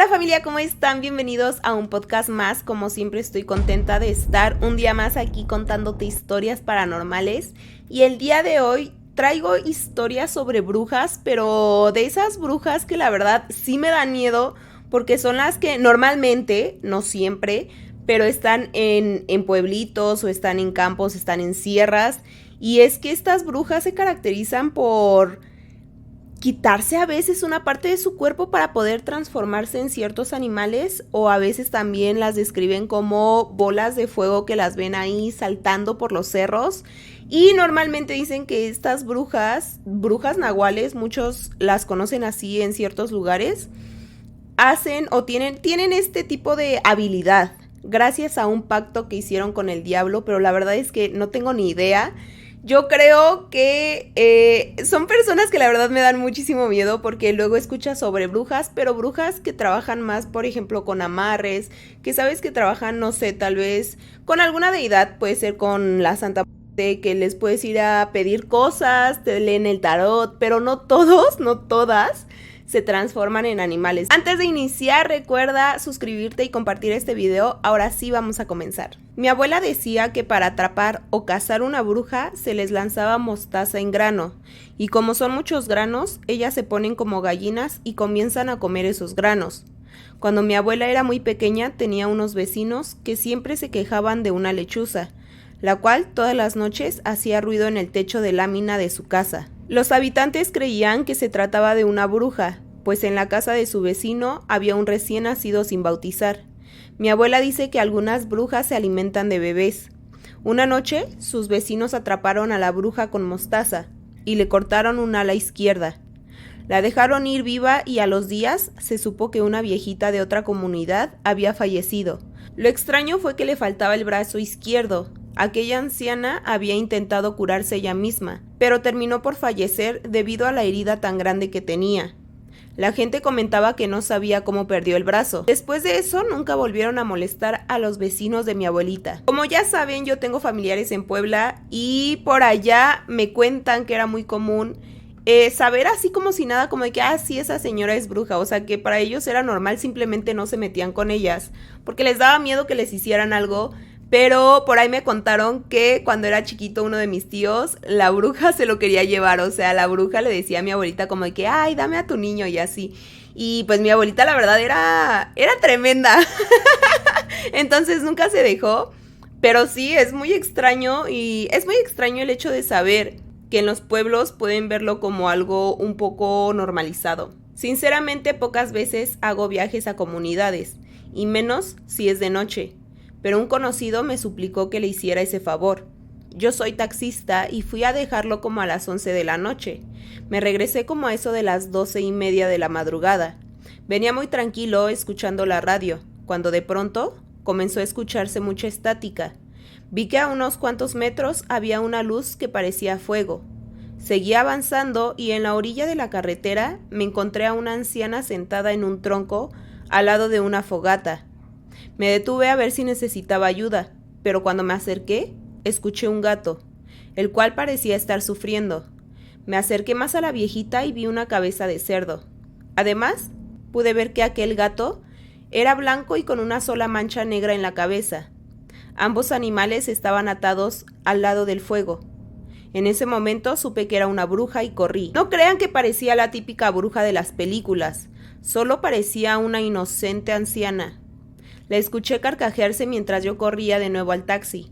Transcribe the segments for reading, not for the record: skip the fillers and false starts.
Familia, ¿cómo están? Bienvenidos a un podcast más. Como siempre estoy contenta de estar un día más aquí contándote historias paranormales. Y el día de hoy traigo historias sobre brujas, pero de esas brujas que la verdad sí me dan miedo, porque son las que normalmente, no siempre, pero están en pueblitos o están en campos, están en sierras. Y es que estas brujas se caracterizan por quitarse a veces una parte de su cuerpo para poder transformarse en ciertos animales, o a veces también las describen como bolas de fuego que las ven ahí saltando por los cerros. Y normalmente dicen que estas brujas nahuales, muchos las conocen así en ciertos lugares, hacen o tienen este tipo de habilidad gracias a un pacto que hicieron con el diablo, pero la verdad es que no tengo ni idea. Yo creo que son personas que la verdad me dan muchísimo miedo, porque luego escuchas sobre brujas, pero brujas que trabajan más, por ejemplo, con amarres, que sabes que trabajan, no sé, tal vez con alguna deidad, puede ser con la Santa Muerte, que les puedes ir a pedir cosas, te leen el tarot, pero no todos, no todas se transforman en animales. Antes de iniciar, recuerda suscribirte y compartir este video. Ahora sí vamos a comenzar. Mi abuela decía que para atrapar o cazar una bruja se les lanzaba mostaza en grano, y como son muchos granos, ellas se ponen como gallinas y comienzan a comer esos granos. Cuando mi abuela era muy pequeña, tenía unos vecinos que siempre se quejaban de una lechuza, la cual todas las noches hacía ruido en el techo de lámina de su casa. Los habitantes creían que se trataba de una bruja, pues en la casa de su vecino había un recién nacido sin bautizar. Mi abuela dice que algunas brujas se alimentan de bebés. Una noche, sus vecinos atraparon a la bruja con mostaza y le cortaron un ala izquierda. La dejaron ir viva y a los días se supo que una viejita de otra comunidad había fallecido. Lo extraño fue que le faltaba el brazo izquierdo. Aquella anciana había intentado curarse ella misma, pero terminó por fallecer debido a la herida tan grande que tenía. La gente comentaba que no sabía cómo perdió el brazo. Después de eso, nunca volvieron a molestar a los vecinos de mi abuelita. Como ya saben, yo tengo familiares en Puebla y por allá me cuentan que era muy común saber así como si nada, como de que, sí, esa señora es bruja. O sea, que para ellos era normal, simplemente no se metían con ellas, porque les daba miedo que les hicieran algo. Pero por ahí me contaron que cuando era chiquito uno de mis tíos, la bruja se lo quería llevar. O sea, la bruja le decía a mi abuelita como de que, ay, dame a tu niño y así. Y pues mi abuelita la verdad era tremenda. Entonces nunca se dejó. Pero sí, es muy extraño, y es muy extraño el hecho de saber que en los pueblos pueden verlo como algo un poco normalizado. Sinceramente, pocas veces hago viajes a comunidades, y menos si es de noche. Pero un conocido me suplicó que le hiciera ese favor. Yo soy taxista y fui a dejarlo como a las 11 de la noche. Me regresé como a eso de las 12:30 de la madrugada. Venía muy tranquilo escuchando la radio, cuando de pronto comenzó a escucharse mucha estática. Vi que a unos cuantos metros había una luz que parecía fuego. Seguí avanzando y en la orilla de la carretera me encontré a una anciana sentada en un tronco al lado de una fogata. Me detuve a ver si necesitaba ayuda, pero cuando me acerqué, escuché un gato, el cual parecía estar sufriendo. Me acerqué más a la viejita y vi una cabeza de cerdo. Además, pude ver que aquel gato era blanco y con una sola mancha negra en la cabeza. Ambos animales estaban atados al lado del fuego. En ese momento supe que era una bruja y corrí. No crean que parecía la típica bruja de las películas, solo parecía una inocente anciana. La escuché carcajearse mientras yo corría de nuevo al taxi.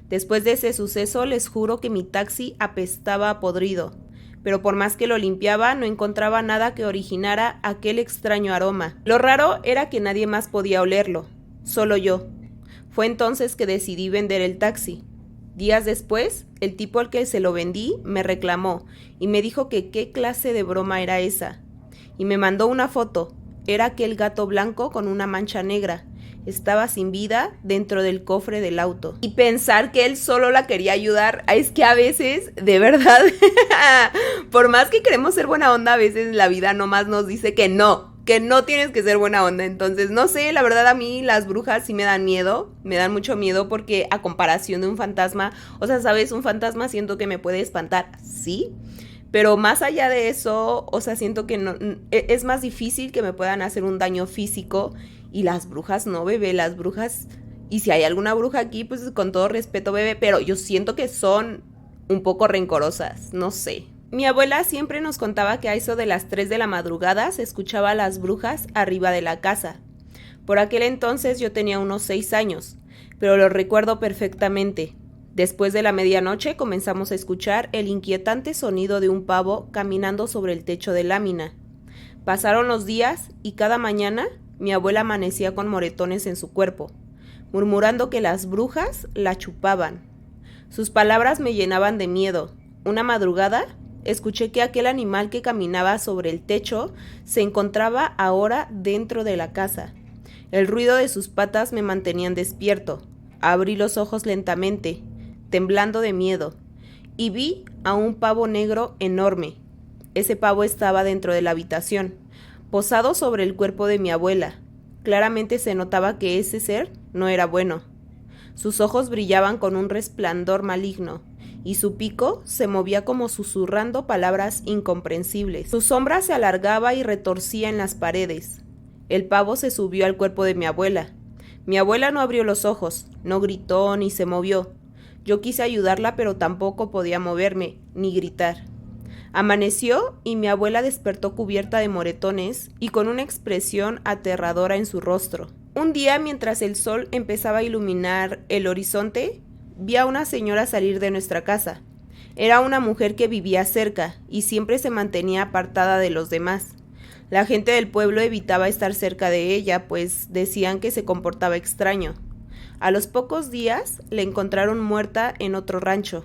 Después de ese suceso, les juro que mi taxi apestaba a podrido, pero por más que lo limpiaba, no encontraba nada que originara aquel extraño aroma. Lo raro era que nadie más podía olerlo, solo yo. Fue entonces que decidí vender el taxi. Días después, el tipo al que se lo vendí me reclamó y me dijo que qué clase de broma era esa. Y me mandó una foto. Era aquel gato blanco con una mancha negra. Estaba sin vida dentro del cofre del auto. Y pensar que él solo la quería ayudar, es que a veces, de verdad, por más que queremos ser buena onda, a veces la vida nomás nos dice que no tienes que ser buena onda. Entonces, no sé, la verdad a mí las brujas sí me dan miedo, me dan mucho miedo, porque a comparación de un fantasma, o sea, ¿sabes? Un fantasma siento que me puede espantar, sí, Pero más allá de eso, o sea, siento que no, es más difícil que me puedan hacer un daño físico. Y las brujas no, bebé, las brujas... Y si hay alguna bruja aquí, pues con todo respeto, bebé, pero yo siento que son un poco rencorosas, no sé. Mi abuela siempre nos contaba que a eso de las 3 de la madrugada se escuchaba a las brujas arriba de la casa. Por aquel entonces yo tenía unos 6 años, pero lo recuerdo perfectamente. Después de la medianoche comenzamos a escuchar el inquietante sonido de un pavo caminando sobre el techo de lámina. Pasaron los días y cada mañana mi abuela amanecía con moretones en su cuerpo, murmurando que las brujas la chupaban. Sus palabras me llenaban de miedo. Una madrugada escuché que aquel animal que caminaba sobre el techo se encontraba ahora dentro de la casa. El ruido de sus patas me mantenían despierto. Abrí los ojos lentamente, temblando de miedo, y vi a un pavo negro enorme. Ese pavo estaba dentro de la habitación, posado sobre el cuerpo de mi abuela. Claramente se notaba que ese ser no era bueno. Sus ojos brillaban con un resplandor maligno, y su pico se movía como susurrando palabras incomprensibles. Su sombra se alargaba y retorcía en las paredes. El pavo se subió al cuerpo de mi abuela. Mi abuela no abrió los ojos, no gritó ni se movió. Yo quise ayudarla, pero tampoco podía moverme, ni gritar. Amaneció y mi abuela despertó cubierta de moretones y con una expresión aterradora en su rostro. Un día, mientras el sol empezaba a iluminar el horizonte, vi a una señora salir de nuestra casa. Era una mujer que vivía cerca y siempre se mantenía apartada de los demás. La gente del pueblo evitaba estar cerca de ella, pues decían que se comportaba extraño. A los pocos días la encontraron muerta en otro rancho.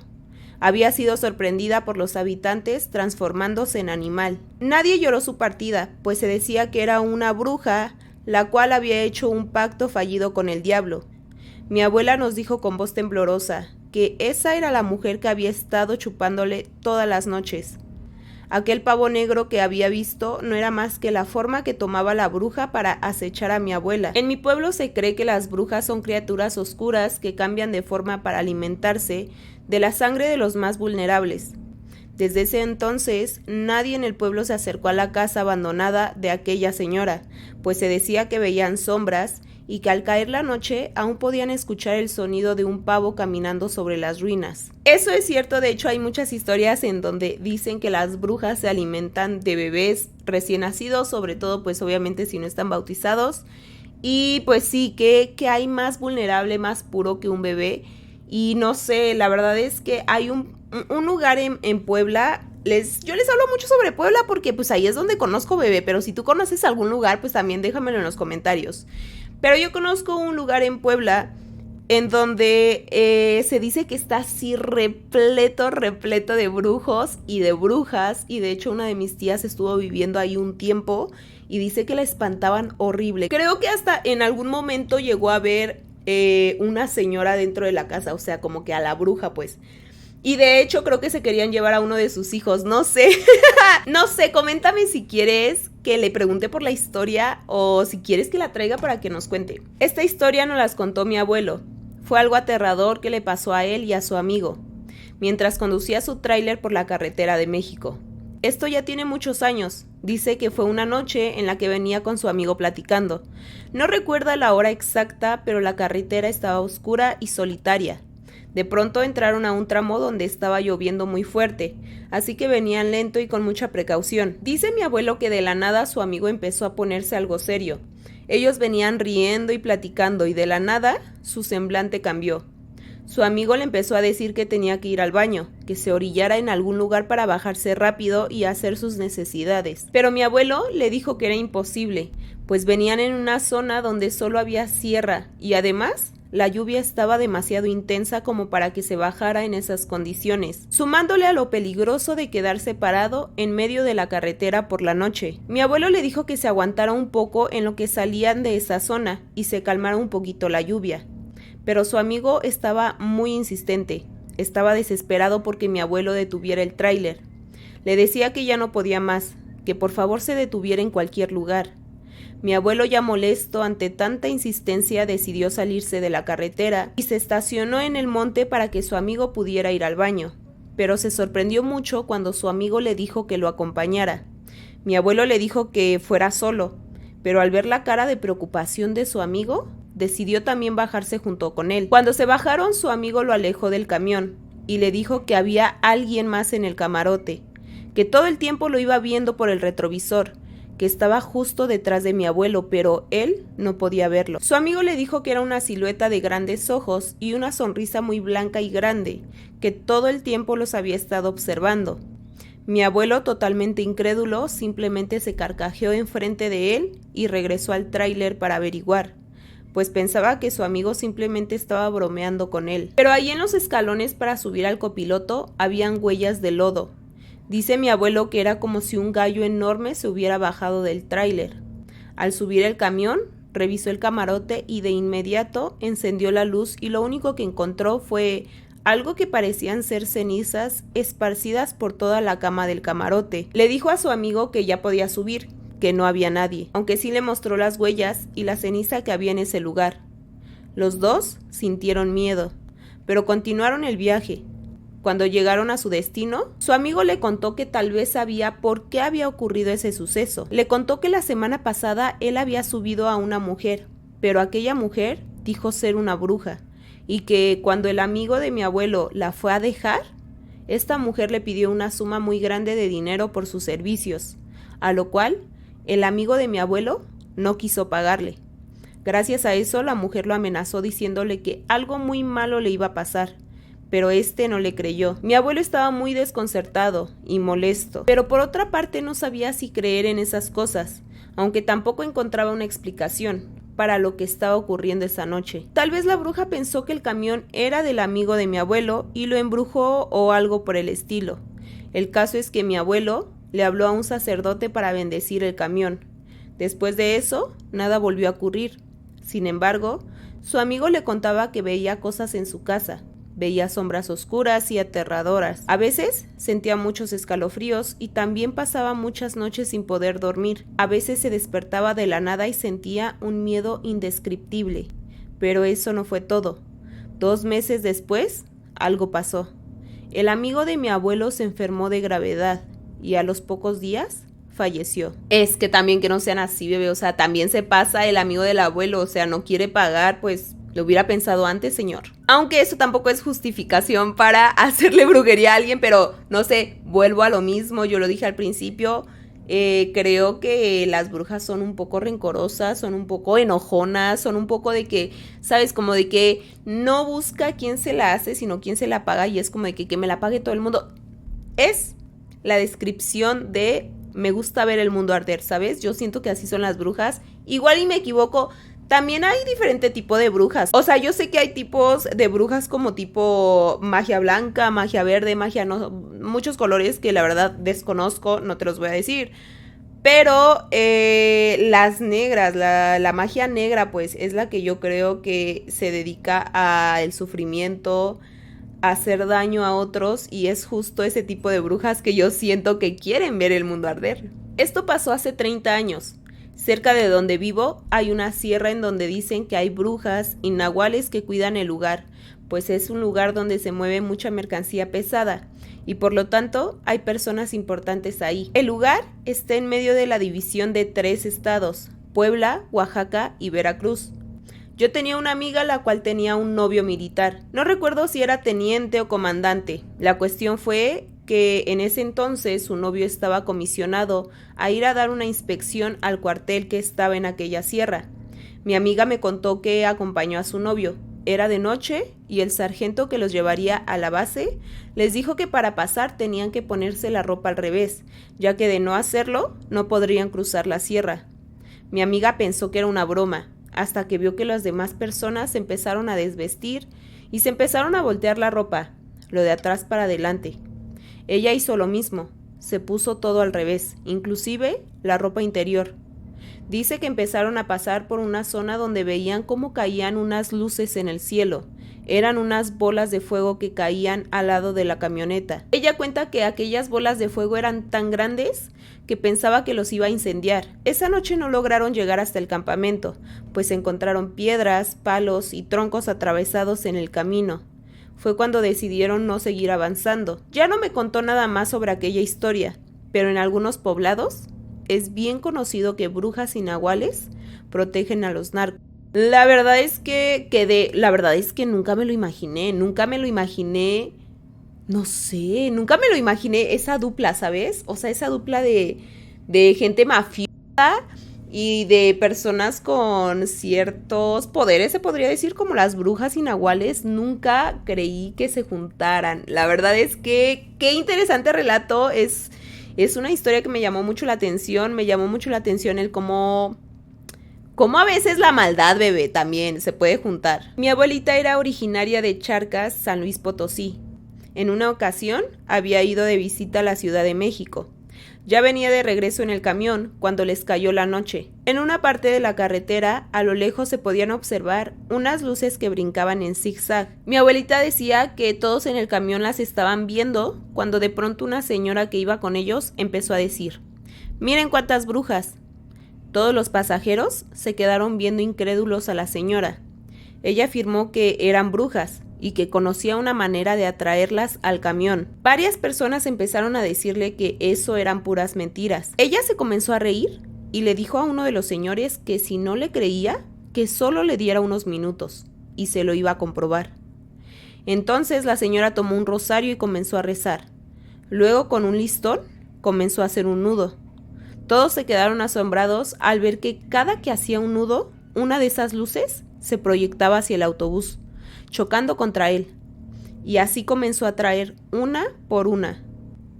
Había sido sorprendida por los habitantes transformándose en animal. Nadie lloró su partida, pues se decía que era una bruja, la cual había hecho un pacto fallido con el diablo. Mi abuela nos dijo con voz temblorosa que esa era la mujer que había estado chupándole todas las noches. Aquel pavo negro que había visto no era más que la forma que tomaba la bruja para acechar a mi abuela. En mi pueblo se cree que las brujas son criaturas oscuras que cambian de forma para alimentarse de la sangre de los más vulnerables. Desde ese entonces, nadie en el pueblo se acercó a la casa abandonada de aquella señora, pues se decía que veían sombras y que al caer la noche aún podían escuchar el sonido de un pavo caminando sobre las ruinas. Eso es cierto, de hecho hay muchas historias en donde dicen que las brujas se alimentan de bebés recién nacidos, sobre todo pues obviamente si no están bautizados, y pues sí, que hay más vulnerable, más puro que un bebé. Y no sé, la verdad es que hay un lugar en Puebla. Yo les hablo mucho sobre Puebla porque pues ahí es donde conozco, bebé, pero si tú conoces algún lugar, pues también déjamelo en los comentarios. Pero yo conozco un lugar en Puebla en donde se dice que está así repleto de brujos y de brujas, y de hecho una de mis tías estuvo viviendo ahí un tiempo y dice que la espantaban horrible. Creo que hasta en algún momento llegó a ver una señora dentro de la casa, o sea, como que a la bruja, pues. Y de hecho creo que se querían llevar a uno de sus hijos, no sé. No sé, coméntame si quieres que le pregunte por la historia o si quieres que la traiga para que nos cuente. Esta historia nos las contó mi abuelo. Fue algo aterrador que le pasó a él y a su amigo mientras conducía su tráiler por la carretera de México. Esto ya tiene muchos años. Dice que fue una noche en la que venía con su amigo platicando. No recuerda la hora exacta, pero la carretera estaba oscura y solitaria. De pronto entraron a un tramo donde estaba lloviendo muy fuerte, así que venían lento y con mucha precaución. Dice mi abuelo que de la nada su amigo empezó a ponerse algo serio. Ellos venían riendo y platicando y de la nada su semblante cambió. Su amigo le empezó a decir que tenía que ir al baño, que se orillara en algún lugar para bajarse rápido y hacer sus necesidades. Pero mi abuelo le dijo que era imposible, pues venían en una zona donde solo había sierra y además la lluvia estaba demasiado intensa como para que se bajara en esas condiciones, sumándole a lo peligroso de quedarse parado en medio de la carretera por la noche. Mi abuelo le dijo que se aguantara un poco en lo que salían de esa zona y se calmara un poquito la lluvia. Pero su amigo estaba muy insistente. Estaba desesperado porque mi abuelo detuviera el tráiler. Le decía que ya no podía más, que por favor se detuviera en cualquier lugar. Mi abuelo, ya molesto ante tanta insistencia, decidió salirse de la carretera y se estacionó en el monte para que su amigo pudiera ir al baño. pero se sorprendió mucho cuando su amigo le dijo que lo acompañara. Mi abuelo le dijo que fuera solo, pero al ver la cara de preocupación de su amigo, decidió también bajarse junto con él. Cuando se bajaron, su amigo lo alejó del camión y le dijo que había alguien más en el camarote, que todo el tiempo lo iba viendo por el retrovisor, que estaba justo detrás de mi abuelo, pero él no podía verlo. Su amigo le dijo que era una silueta de grandes ojos y una sonrisa muy blanca y grande, que todo el tiempo los había estado observando. Mi abuelo, totalmente incrédulo, simplemente se carcajeó enfrente de él y regresó al tráiler para averiguar, pues pensaba que su amigo simplemente estaba bromeando con él. Pero ahí en los escalones para subir al copiloto habían huellas de lodo. Dice mi abuelo que era como si un gallo enorme se hubiera bajado del tráiler. Al subir el camión, revisó el camarote y de inmediato encendió la luz y lo único que encontró fue algo que parecían ser cenizas esparcidas por toda la cama del camarote. Le dijo a su amigo que ya podía subir, que no había nadie, aunque sí le mostró las huellas y la ceniza que había en ese lugar. Los dos sintieron miedo, pero continuaron el viaje. Cuando llegaron a su destino, su amigo le contó que tal vez sabía por qué había ocurrido ese suceso. Le contó que la semana pasada él había subido a una mujer, pero aquella mujer dijo ser una bruja, y que cuando el amigo de mi abuelo la fue a dejar, esta mujer le pidió una suma muy grande de dinero por sus servicios, a lo cual el amigo de mi abuelo no quiso pagarle. Gracias a eso, la mujer lo amenazó diciéndole que algo muy malo le iba a pasar, pero este no le creyó. Mi abuelo estaba muy desconcertado y molesto, pero por otra parte no sabía si creer en esas cosas, aunque tampoco encontraba una explicación para lo que estaba ocurriendo esa noche. Tal vez la bruja pensó que el camión era del amigo de mi abuelo y lo embrujó o algo por el estilo. El caso es que mi abuelo le habló a un sacerdote para bendecir el camión. Después de eso, nada volvió a ocurrir. Sin embargo, su amigo le contaba que veía cosas en su casa. Veía sombras oscuras y aterradoras. A veces sentía muchos escalofríos y también pasaba muchas noches sin poder dormir. A veces se despertaba de la nada y sentía un miedo indescriptible. Pero eso no fue todo. 2 meses después, algo pasó. El amigo de mi abuelo se enfermó de gravedad y a los pocos días falleció. Es que también que no sean así, bebé, o sea, también se pasa el amigo del abuelo, o sea, no quiere pagar, pues lo hubiera pensado antes, señor. Aunque eso tampoco es justificación para hacerle brujería a alguien, pero no sé, vuelvo a lo mismo, yo lo dije al principio, creo que las brujas son un poco rencorosas, son un poco enojonas, son un poco de que, ¿sabes? Como de que no busca quién se la hace, sino quién se la paga y es como de que me la pague todo el mundo. Es la descripción de me gusta ver el mundo arder, ¿sabes? Yo siento que así son las brujas. Igual y me equivoco. También hay diferente tipo de brujas. O sea, yo sé que hay tipos de brujas como tipo magia blanca, magia verde, magia no, muchos colores que la verdad desconozco, no te los voy a decir. Pero las negras, la magia negra, pues es la que yo creo que se dedica al sufrimiento, a hacer daño a otros, y es justo ese tipo de brujas que yo siento que quieren ver el mundo arder. Esto pasó hace 30 años. Cerca de donde vivo hay una sierra en donde dicen que hay brujas y nahuales que cuidan el lugar, pues es un lugar donde se mueve mucha mercancía pesada y por lo tanto hay personas importantes ahí. El lugar está en medio de la división de 3 estados, Puebla, Oaxaca y Veracruz. Yo tenía una amiga la cual tenía un novio militar. No recuerdo si era teniente o comandante. La cuestión fue que en ese entonces su novio estaba comisionado a ir a dar una inspección al cuartel que estaba en aquella sierra. Mi amiga me contó que acompañó a su novio. Era de noche y el sargento que los llevaría a la base les dijo que para pasar tenían que ponerse la ropa al revés, ya que de no hacerlo no podrían cruzar la sierra. Mi amiga pensó que era una broma, hasta que vio que las demás personas se empezaron a desvestir y se empezaron a voltear la ropa, lo de atrás para adelante. Ella hizo lo mismo, se puso todo al revés, inclusive la ropa interior. Dice que empezaron a pasar por una zona donde veían cómo caían unas luces en el cielo. Eran unas bolas de fuego que caían al lado de la camioneta. Ella cuenta que aquellas bolas de fuego eran tan grandes que pensaba que los iba a incendiar. Esa noche no lograron llegar hasta el campamento, pues encontraron piedras, palos y troncos atravesados en el camino. fue cuando decidieron no seguir avanzando. Ya no me contó nada más sobre aquella historia, pero en algunos poblados es bien conocido que brujas y nahuales protegen a los narcos. La verdad es que nunca me lo imaginé, no sé, nunca me lo imaginé esa dupla, ¿sabes? O sea, esa dupla de gente mafiosa y de personas con ciertos poderes, se podría decir, como las brujas y nahuales. Nunca creí que se juntaran. La verdad es que qué interesante relato. Es una historia que me llamó mucho la atención. Me llamó mucho la atención el cómo a veces la maldad, bebé, también se puede juntar. Mi abuelita era originaria de Charcas, San Luis Potosí. En una ocasión había ido de visita a la Ciudad de México. Ya venía de regreso en el camión cuando les cayó la noche. En una parte de la carretera, a lo lejos se podían observar unas luces que brincaban en zigzag. Mi abuelita decía que todos en el camión las estaban viendo cuando de pronto una señora que iba con ellos empezó a decir: «Miren cuántas brujas». Todos los pasajeros se quedaron viendo incrédulos a la señora. Ella afirmó que eran brujas y que conocía una manera de atraerlas al camión. Varias personas empezaron a decirle que eso eran puras mentiras. Ella se comenzó a reír y le dijo a uno de los señores que si no le creía, que solo le diera unos minutos y se lo iba a comprobar. Entonces la señora tomó un rosario y comenzó a rezar. Luego, con un listón, comenzó a hacer un nudo. Todos se quedaron asombrados al ver que cada que hacía un nudo, una de esas luces se proyectaba hacia el autobús, chocando contra él, y así comenzó a traer una por una.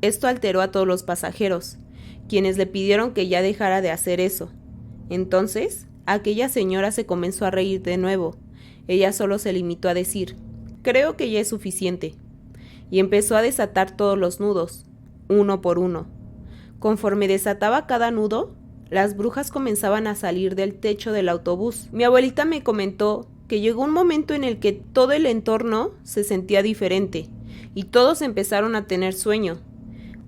Esto alteró a todos los pasajeros, quienes le pidieron que ya dejara de hacer eso. Entonces, aquella señora se comenzó a reír de nuevo. Ella solo se limitó a decir: «Creo que ya es suficiente», y empezó a desatar todos los nudos, uno por uno. Conforme desataba cada nudo, las brujas comenzaban a salir del techo del autobús. Mi abuelita me comentó que llegó un momento en el que todo el entorno se sentía diferente y todos empezaron a tener sueño.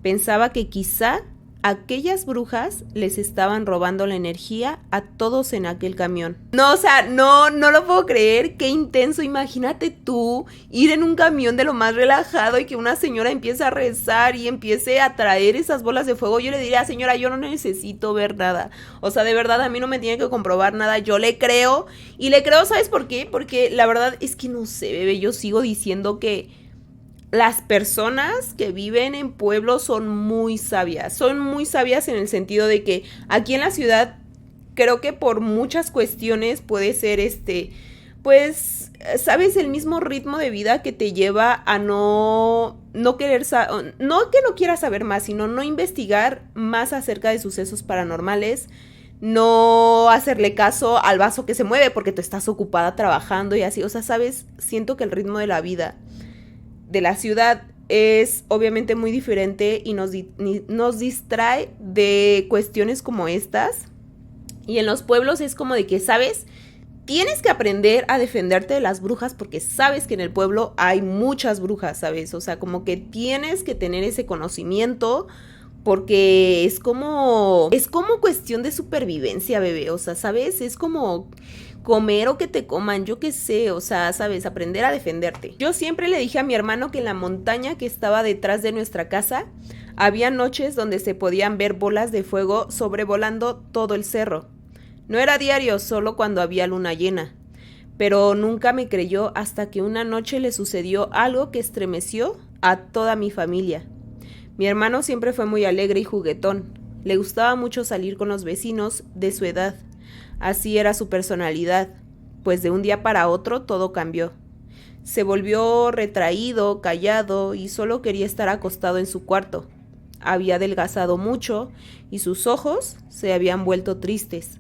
Pensaba que quizá aquellas brujas les estaban robando la energía a todos en aquel camión. No, o sea, no lo puedo creer, qué intenso. Imagínate tú ir en un camión de lo más relajado y que una señora empiece a rezar y empiece a traer esas bolas de fuego. Yo le diría: señora, yo no necesito ver nada. O sea, de verdad, a mí no me tiene que comprobar nada. Yo le creo. Y le creo, ¿sabes por qué? Porque la verdad es que no sé, bebé, yo sigo diciendo que las personas que viven en pueblos son muy sabias en el sentido de que aquí en la ciudad creo que por muchas cuestiones puede ser pues, sabes, el mismo ritmo de vida que te lleva a no querer, no que no quieras saber más, sino no investigar más acerca de sucesos paranormales, no hacerle caso al vaso que se mueve porque tú estás ocupada trabajando y así. O sea, sabes, siento que el ritmo de la vida de la ciudad es obviamente muy diferente y nos distrae de cuestiones como estas. Y en los pueblos es como de que, ¿sabes? Tienes que aprender a defenderte de las brujas porque sabes que en el pueblo hay muchas brujas, ¿sabes? O sea, como que tienes que tener ese conocimiento porque es como cuestión de supervivencia, bebé. O sea, ¿sabes? Es como comer o que te coman, yo qué sé, o sea, sabes, aprender a defenderte. Yo siempre le dije a mi hermano que en la montaña que estaba detrás de nuestra casa había noches donde se podían ver bolas de fuego sobrevolando todo el cerro. No era diario, solo cuando había luna llena. Pero nunca me creyó hasta que una noche le sucedió algo que estremeció a toda mi familia. Mi hermano siempre fue muy alegre y juguetón. Le gustaba mucho salir con los vecinos de su edad. Así era su personalidad, pues de un día para otro todo cambió. Se volvió retraído, callado y solo quería estar acostado en su cuarto. Había adelgazado mucho y sus ojos se habían vuelto tristes.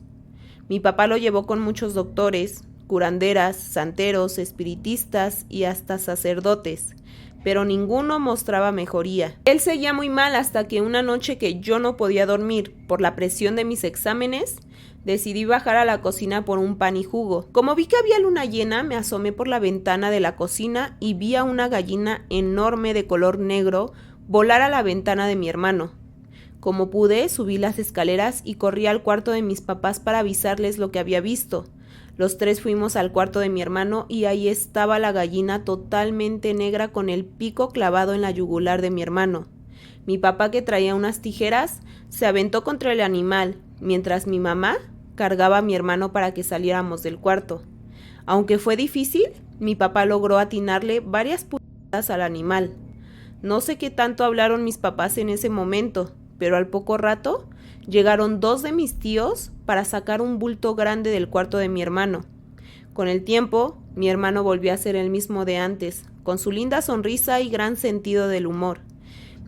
Mi papá lo llevó con muchos doctores, curanderas, santeros, espiritistas y hasta sacerdotes, pero ninguno mostraba mejoría. Él seguía muy mal hasta que una noche que yo no podía dormir por la presión de mis exámenes, decidí bajar a la cocina por un pan y jugo. Como vi que había luna llena, me asomé por la ventana de la cocina y vi a una gallina enorme de color negro volar a la ventana de mi hermano. Como pude, subí las escaleras y corrí al cuarto de mis papás para avisarles lo que había visto. Los tres fuimos al cuarto de mi hermano y ahí estaba la gallina totalmente negra con el pico clavado en la yugular de mi hermano. Mi papá, que traía unas tijeras, se aventó contra el animal, mientras mi mamá cargaba a mi hermano para que saliéramos del cuarto. Aunque fue difícil, mi papá logró atinarle varias putadas al animal. No sé qué tanto hablaron mis papás en ese momento, pero al poco rato llegaron 2 de mis tíos para sacar un bulto grande del cuarto de mi hermano. Con el tiempo, mi hermano volvió a ser el mismo de antes, con su linda sonrisa y gran sentido del humor.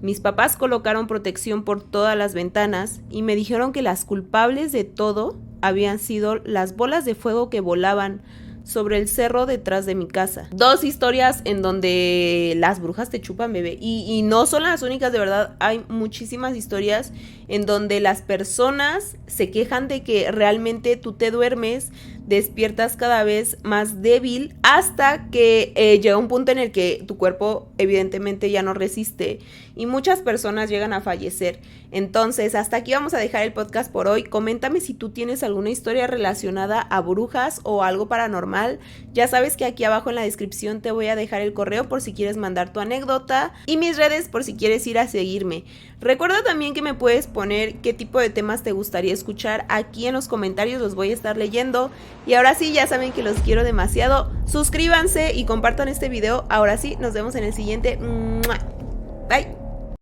Mis papás colocaron protección por todas las ventanas y me dijeron que las culpables de todo habían sido las bolas de fuego que volaban sobre el cerro detrás de mi casa. 2 historias en donde las brujas te chupan, bebé. Y no son las únicas, de verdad. Hay muchísimas historias en donde las personas se quejan de que realmente tú te duermes, despiertas cada vez más débil hasta que llega un punto en el que tu cuerpo evidentemente ya no resiste y muchas personas llegan a fallecer. Entonces, hasta aquí vamos a dejar el podcast por hoy. Coméntame si tú tienes alguna historia relacionada a brujas o algo paranormal. Ya sabes que aquí abajo en la descripción te voy a dejar el correo por si quieres mandar tu anécdota y mis redes por si quieres ir a seguirme. Recuerda también que me puedes poner qué tipo de temas te gustaría escuchar aquí en los comentarios, los voy a estar leyendo. Y ahora sí, ya saben que los quiero demasiado. Suscríbanse y compartan este video. Ahora sí, nos vemos en el siguiente. Bye.